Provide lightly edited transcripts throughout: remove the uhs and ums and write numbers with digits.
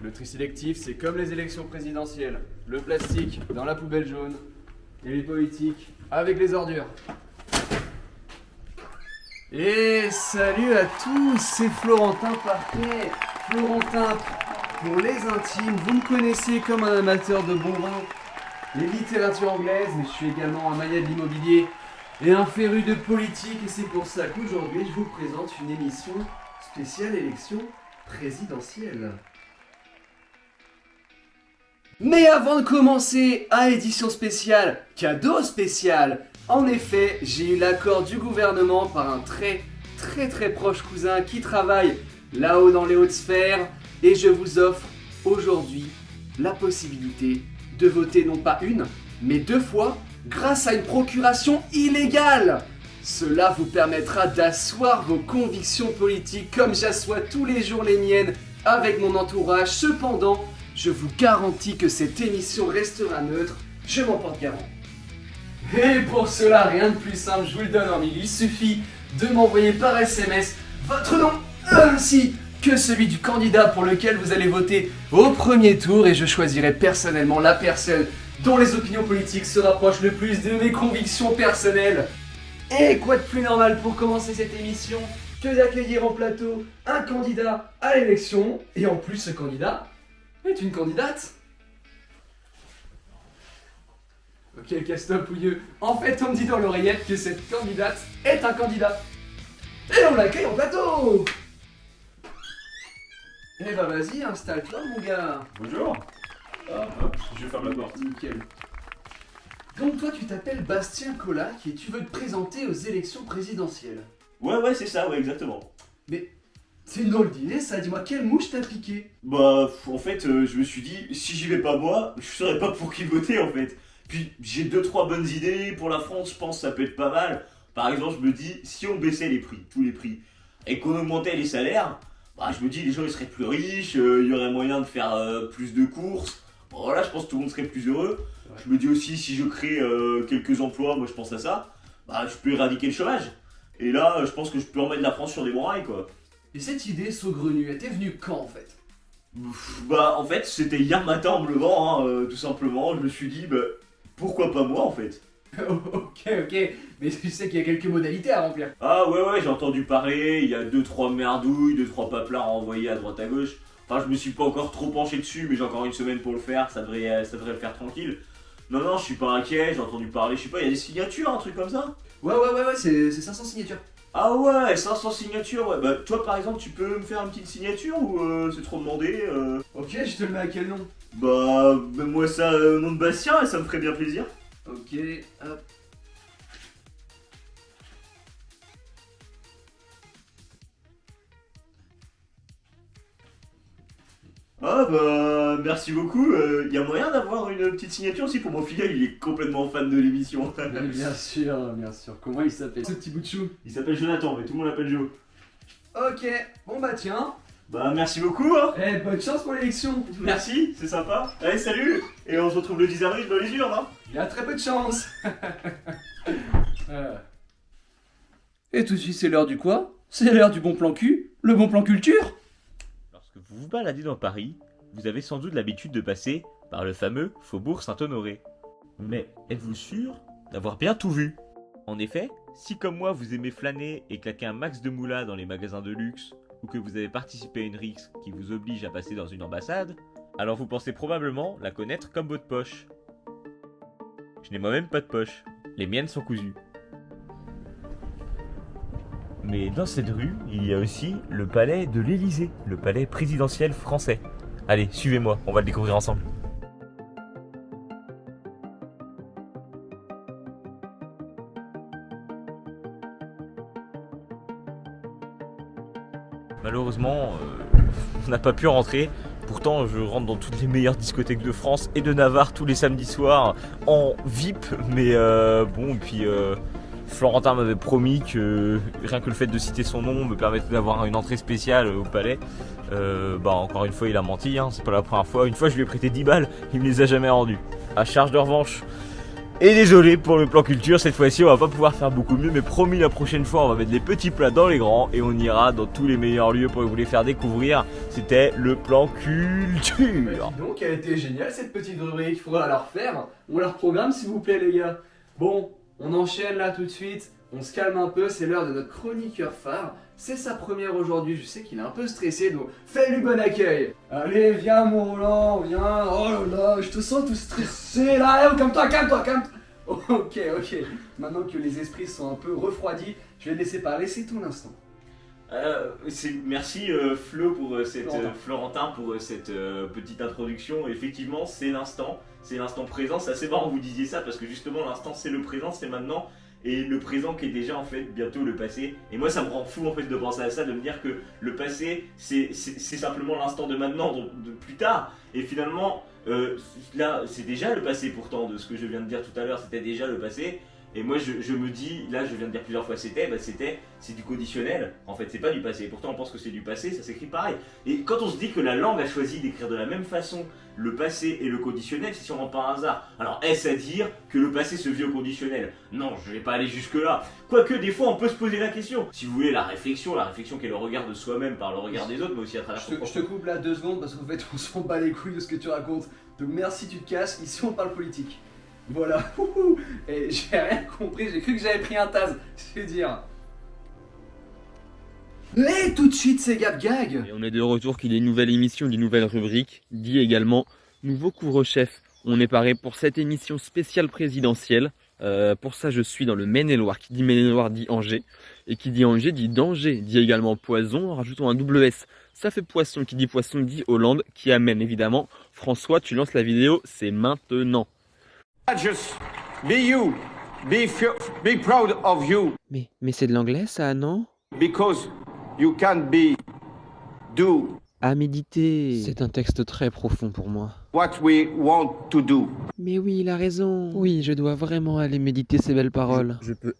Le tri sélectif, c'est comme les élections présidentielles. Le plastique dans la poubelle jaune et les politiques avec les ordures. Et salut à tous, c'est Florentin Parquet. Florentin, pour les intimes, vous me connaissez comme un amateur de bon vin et littérature anglaise, mais je suis également un maillet de l'immobilier et un féru de politique, et c'est pour ça qu'aujourd'hui je vous présente une émission spéciale élection présidentielle. Mais avant de commencer, à édition spéciale, cadeau spécial. En effet, j'ai eu l'accord du gouvernement par un très proche cousin qui travaille là-haut dans les hautes sphères, et je vous offre aujourd'hui la possibilité de voter non pas une, mais 2 fois grâce à une procuration illégale. Cela vous permettra d'asseoir vos convictions politiques comme j'assois tous les jours les miennes avec mon entourage. Cependant, je vous garantis que cette émission restera neutre, je m'en porte garant. Et pour cela, rien de plus simple, je vous le donne en mille. Il suffit de m'envoyer par SMS votre nom ainsi que celui du candidat pour lequel vous allez voter au premier tour, et je choisirai personnellement la personne dont les opinions politiques se rapprochent le plus de mes convictions personnelles. Et quoi de plus normal pour commencer cette émission que d'accueillir en plateau un candidat à l'élection, et en plus ce candidat est une candidate. Ok, Castor Pouilleux, en fait on me dit dans l'oreillette que cette candidate est un candidat. Et on l'accueille en plateau. Eh bah vas-y, installe-toi mon gars. Bonjour. Hop, je ferme la porte. Nickel. Donc toi tu t'appelles Bastien Collac et tu veux te présenter aux élections présidentielles. Ouais, c'est ça, ouais, exactement. Mais c'est une drôle d'idée ça, dis-moi quelle mouche t'a piqué? Bah, en fait, je me suis dit, si j'y vais pas moi, je saurais pas pour qui voter en fait. Puis j'ai 2-3 bonnes idées pour la France, je pense que ça peut être pas mal. Par exemple, je me dis, si on baissait les prix, tous les prix, et qu'on augmentait les salaires, bah je me dis les gens ils seraient plus riches, il y aurait moyen de faire plus de courses. Bon, voilà, je pense que tout le monde serait plus heureux. Ouais. Je me dis aussi, si je crée quelques emplois, moi je pense à ça, bah je peux éradiquer le chômage. Et là, je pense que je peux remettre la France sur des bons rails, quoi. Et cette idée saugrenue, elle t'est venue quand en fait? Bah en fait c'était hier matin en me levant, tout simplement, je me suis dit bah pourquoi pas moi en fait. Ok, mais tu sais qu'il y a quelques modalités à remplir. Ah ouais j'ai entendu parler, il y a 2-3 merdouilles, 2-3 papelins à envoyer à droite à gauche. Enfin je me suis pas encore trop penché dessus mais j'ai encore une semaine pour le faire, ça devrait le faire tranquille. Non je suis pas inquiet, j'ai entendu parler, je sais pas, il y a des signatures, un truc comme ça. Ouais, c'est 500 signatures. Ah ouais, 500 signatures, ouais. Bah toi par exemple tu peux me faire une petite signature ou c'est trop demandé Ok, je te le mets à quel nom? Bah moi ça au nom de Bastien et ça me ferait bien plaisir. Ok, hop. Ah bah merci beaucoup, y a moyen d'avoir une petite signature aussi pour mon filleul, il est complètement fan de l'émission. Bien sûr. Comment il s'appelle ce petit bout de chou? Il s'appelle Jonathan, mais tout le monde l'appelle Jo. Ok, bon bah tiens. Bah merci beaucoup hein. Eh, bonne chance pour l'élection. Merci, c'est sympa. Allez salut. Et on se retrouve le 10 avril dans les urnes hein. Il y a très peu de chance. Et tout de suite, c'est l'heure du quoi? C'est l'heure du bon plan cul. Le bon plan culture. Lorsque vous vous baladez dans Paris, vous avez sans doute l'habitude de passer par le fameux Faubourg Saint-Honoré. Mais êtes-vous sûr d'avoir bien tout vu? En effet, si comme moi vous aimez flâner et claquer un max de moula dans les magasins de luxe, ou que vous avez participé à une rixe qui vous oblige à passer dans une ambassade, alors vous pensez probablement la connaître comme votre poche. Je n'ai moi-même pas de poche, les miennes sont cousues. Mais dans cette rue, il y a aussi le palais de l'Élysée, le palais présidentiel français. Allez, suivez-moi, on va le découvrir ensemble. Malheureusement, on n'a pas pu rentrer. Pourtant, je rentre dans toutes les meilleures discothèques de France et de Navarre tous les samedis soirs en VIP. Mais bon, puis Florentin m'avait promis que rien que le fait de citer son nom me permettait d'avoir une entrée spéciale au palais. Bah encore une fois, il a menti, hein, c'est pas la première fois. Une fois, je lui ai prêté 10 balles, il me les a jamais rendues. À charge de revanche Et désolé pour le plan culture, cette fois-ci on va pas pouvoir faire beaucoup mieux, mais promis la prochaine fois on va mettre les petits plats dans les grands et on ira dans tous les meilleurs lieux pour vous les faire découvrir. C'était le plan culture. Dis donc, elle était géniale cette petite rubrique, faudra la refaire. On la reprogramme s'il vous plaît les gars. Bon, on enchaîne là tout de suite, on se calme un peu, c'est l'heure de notre chroniqueur phare. C'est sa première aujourd'hui, je sais qu'il est un peu stressé, donc fais-lui bon accueil. Allez, viens mon Roland, viens. Oh là là, je te sens tout stressé là. Calme-toi. Ok. Maintenant que les esprits sont un peu refroidis, je vais te laisser parler, c'est ton instant. Merci Flo pour Florentin pour cette petite introduction. Effectivement, c'est l'instant présent. C'est assez marrant que vous disiez ça parce que justement l'instant c'est le présent, c'est maintenant. Et le présent qui est déjà en fait bientôt le passé. Et moi ça me rend fou en fait de penser à ça, de me dire que le passé c'est simplement l'instant de maintenant, de plus tard. Et finalement là c'est déjà le passé pourtant de ce que je viens de dire tout à l'heure, c'était déjà le passé. Et moi je me dis, là je viens de dire plusieurs fois c'est du conditionnel, en fait c'est pas du passé, pourtant on pense que c'est du passé, ça s'écrit pareil. Et quand on se dit que la langue a choisi d'écrire de la même façon le passé et le conditionnel, c'est sûrement par hasard. Alors est-ce à dire que le passé se vit au conditionnel? Non, je vais pas aller jusque là. Quoique des fois on peut se poser la question. Si vous voulez la réflexion qui est le regard de soi-même par le regard des autres, mais aussi à travers son Je te coupe là 2 secondes parce qu'en fait on s'en bat les couilles de ce que tu racontes. Donc merci, tu te casses, ici on parle politique. Voilà, et j'ai rien compris, j'ai cru que j'avais pris un Taz, je vais dire. Et tout de suite c'est Gab Gag. Et on est de retour qu'il y ait une nouvelle émission, une nouvelle rubrique, dit également nouveau couvre-chef. On est paré pour cette émission spéciale présidentielle. Pour ça je suis dans le Maine-et-Loire, qui dit Maine-et-Loire dit Angers, et qui dit Angers dit danger, dit également poison, rajoutons un double S, ça fait poisson, qui dit poisson dit Hollande, qui amène évidemment. François, tu lances la vidéo, c'est maintenant. Just be you, be proud of you, Mais c'est de l'anglais ça, non? because you can do À méditer. C'est un texte très profond pour moi. what we want to do. Mais oui, il a raison. Oui, je dois vraiment aller méditer ces belles paroles. Je peux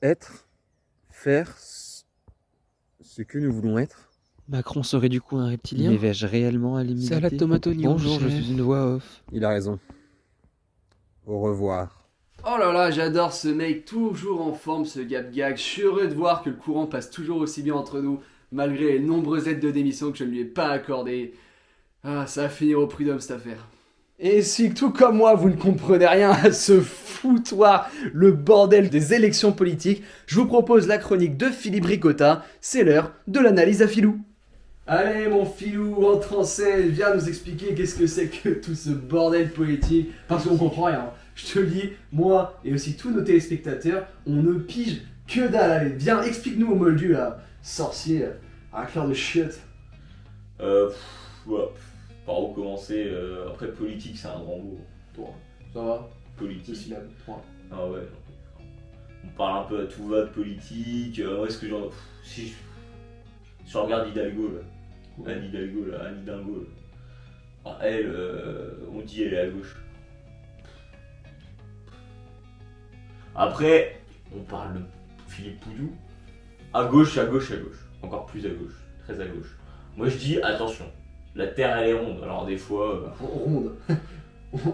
faire ce que nous voulons être. Macron serait du coup un reptilien. Mais vais-je réellement aller méditer? Salade tomate oignon. Bonjour, je suis une voix off. Il a raison. Au revoir. Oh là là, j'adore ce mec, toujours en forme ce Gab Gag. Je suis heureux de voir que le courant passe toujours aussi bien entre nous, malgré les nombreuses aides de démission que je ne lui ai pas accordées. Ah, ça va finir au prud'homme cette affaire. Et si tout comme moi vous ne comprenez rien à ce foutoir, le bordel des élections politiques, je vous propose la chronique de Philippe Ricotta, c'est l'heure de l'analyse à Filou. Allez mon Filou, entre en scène, viens nous expliquer qu'est-ce que c'est que tout ce bordel politique, parce qu'on comprend rien. Je te le dis, moi et aussi tous nos téléspectateurs, on ne pige que dalle. Allez, viens, explique-nous au moldu là, sorcier, à clair de chiottes. Ouais, par où commencer après politique c'est un grand mot. Toi, ça va? Politique. 2 syllabes, 3. Ah ouais. On parle un peu à tout va de politique. Est-ce que genre. Si je regarde Hidalgo là. Anne Hidalgo là, Anne Hidalgo là. Ah, elle, on dit elle est à gauche. Après, on parle de Philippe Poutou. À gauche. Encore plus à gauche. Très à gauche. Moi je dis attention. La Terre elle est ronde. Alors des fois. Ronde.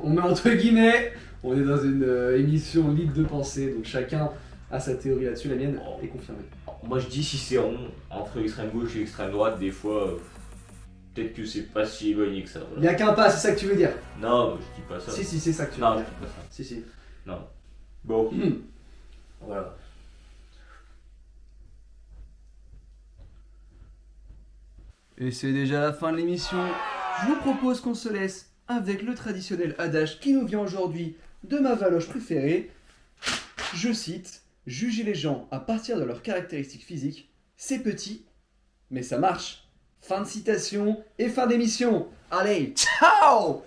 On met entre guillemets, on est dans une émission libre de pensée, donc chacun a sa théorie là-dessus, la mienne est confirmée. Moi je dis si c'est rond, entre l'extrême gauche et l'extrême droite, des fois, peut-être que c'est pas si éloigné que ça. Voilà. Il y a qu'un pas, c'est ça que tu veux dire? Non, je dis pas ça. Si, c'est ça que tu veux Non, dire. je dis pas ça. Si. Non. Bon. Voilà. Et c'est déjà la fin de l'émission. Je vous propose qu'on se laisse avec le traditionnel adage qui nous vient aujourd'hui de ma valoche préférée. Je cite: juger les gens à partir de leurs caractéristiques physiques, c'est petit, mais ça marche. Fin de citation et fin d'émission. Allez, ciao!